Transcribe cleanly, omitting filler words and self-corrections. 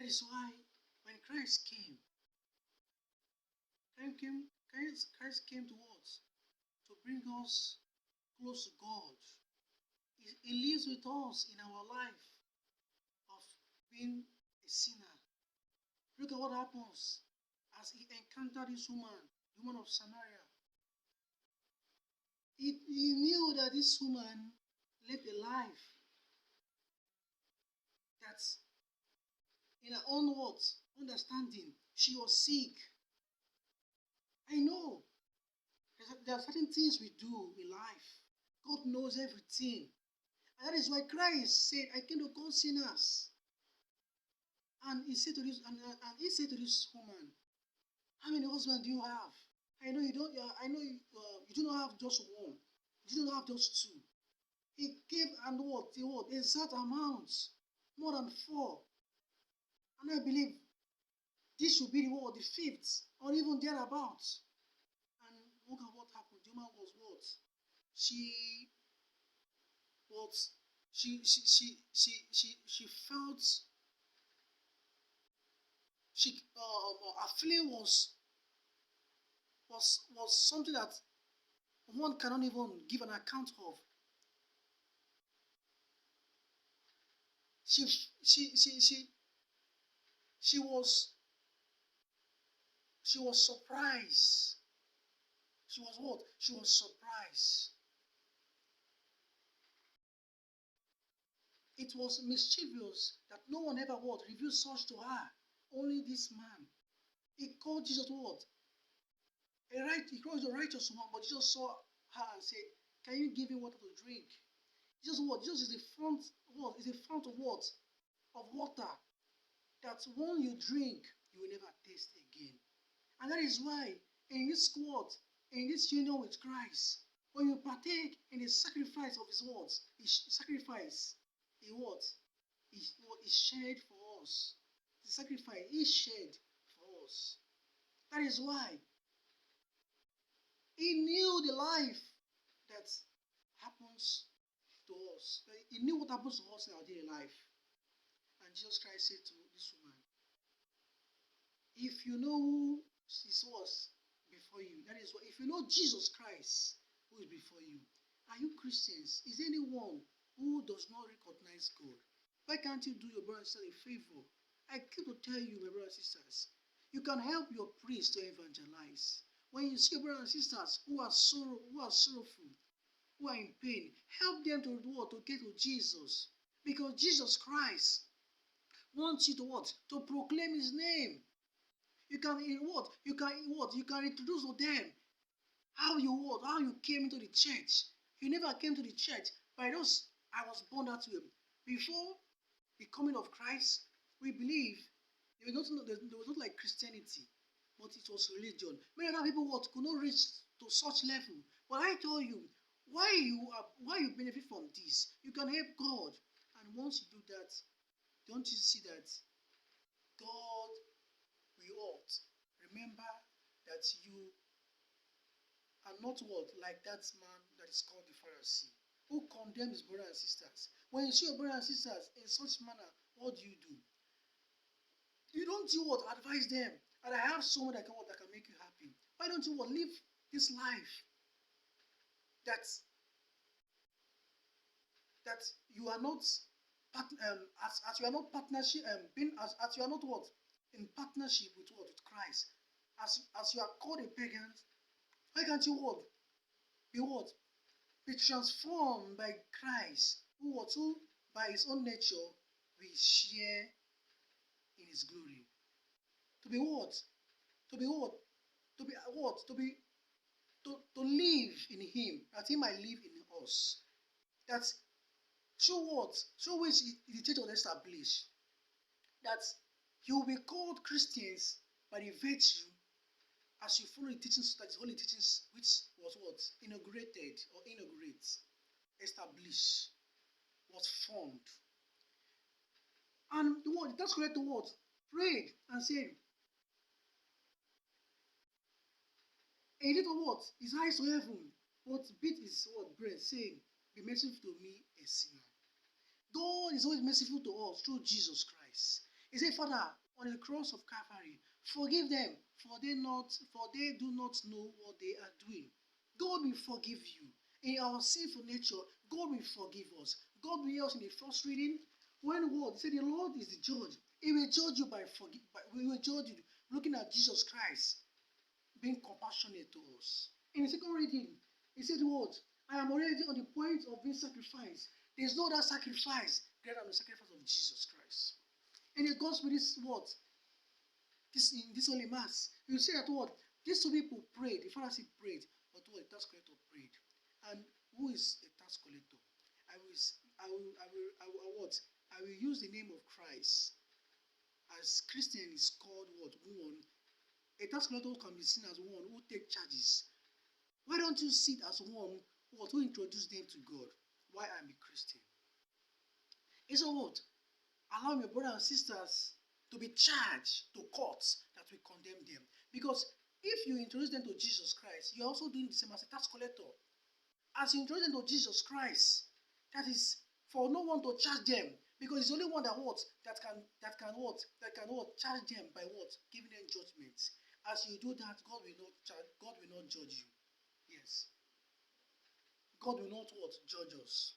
is why when Christ came, Christ came to us to bring us close to God. He lives with us in our life of being a sinner. Look at what happens as he encountered this woman, the woman of Samaria. He knew that this woman lived a life that's in her own words, understanding, she was sick. I know there are certain things we do in life. God knows everything. And that is why Christ said, I came to call sinners. And he said to this woman, how many husbands do you have? I know you don't. You do not have just one. You do not have just two. He gave and what the word exact amounts, more than 4. And I believe this should be the word, the 5th, or even thereabouts. And look at what happened. The woman was what? She felt her feeling was something that one cannot even give an account of. She was surprised. She was what? She was surprised. It was mischievous that no one ever what revealed such to her. Only this man. He called Jesus what? He called a righteous woman, but Jesus saw her and said, can you give him water to drink? Jesus what? Jesus is the fount what? Is the fount of what? Of water. That when you drink, you will never taste again. And that is why in this what? In this union with Christ, when you partake in the sacrifice of his words, his sacrifice, he what? He shed for us. The sacrifice is shed for us. That is why he knew the life that happens to us. He knew what happens to us in our daily life. And Jesus Christ said to this woman, if you know who this was before you, that is what, if you know Jesus Christ who is before you, are you Christians? Is there anyone who does not recognize God? Why can't you do your brother and sister a favor? I keep to tell you, my brothers and sisters, you can help your priest to evangelize. When you see your brothers and sisters who are sorrowful, who are in pain, help them to do what? To get to Jesus. Because Jesus Christ wants you to what? To proclaim his name. You can introduce to them how you came into the church. You never came to the church, but I was born that way. Before the coming of Christ, we believe there was not like Christianity, but it was religion. Many other people could not reach to such level. But I tell you, why you benefit from this? You can help God, and once you do that, don't you see that God will ought. Remember that you are not what? Like that man that is called the Pharisee, who condemns his brothers and sisters. When you see your brothers and sisters in such manner, what do? You don't do what? Advise them. And I have someone that can make you happy. Why don't you live this life that you are not as you are not partnership as you are not what? In partnership with what? With Christ. As you are called a pagan, why can't you what? Be what? Be transformed by Christ, who by his own nature we share in his glory. To be what? To be what? To be what? To live in him, that he might live in us. That's through what? Through which the church was established. That you will be called Christians by the virtue as you follow the teachings, that is holy teachings, which was what? Established, was formed. And the word, that's correct, the word, prayed and said, and he little what? His eyes to heaven, but beat his word bread, saying, be merciful to me, a sinner. God is always merciful to us through Jesus Christ. He said, Father, on the cross of Calvary, forgive them, for they do not know what they are doing. God will forgive you. In our sinful nature, God will forgive us. God will hear us in the first reading. When what? He said the Lord is the judge. He will judge you we will judge you looking at Jesus Christ being compassionate to us. In the second reading, he said what? I am already on the point of being sacrificed. There is no other sacrifice greater than the sacrifice of Jesus Christ. And it goes with this what? In this Holy Mass. You see that what? These two people prayed. The Pharisee prayed, but what? The tax collector prayed. And who is a tax collector? What? I will use the name of Christ. As Christian is called what? One. A tax collector can be seen as one who take charges. Why don't you see it as one who introduce them to God? Why I'm a Christian? It's what? Allow my brothers and sisters to be charged to courts that will condemn them. Because if you introduce them to Jesus Christ, you're also doing the same as a tax collector. As you introduce them to Jesus Christ, that is for no one to charge them, because it's the only one that can charge them by what? Giving them judgment. As you do that, God will not judge you. Yes. God will not what? Judge us.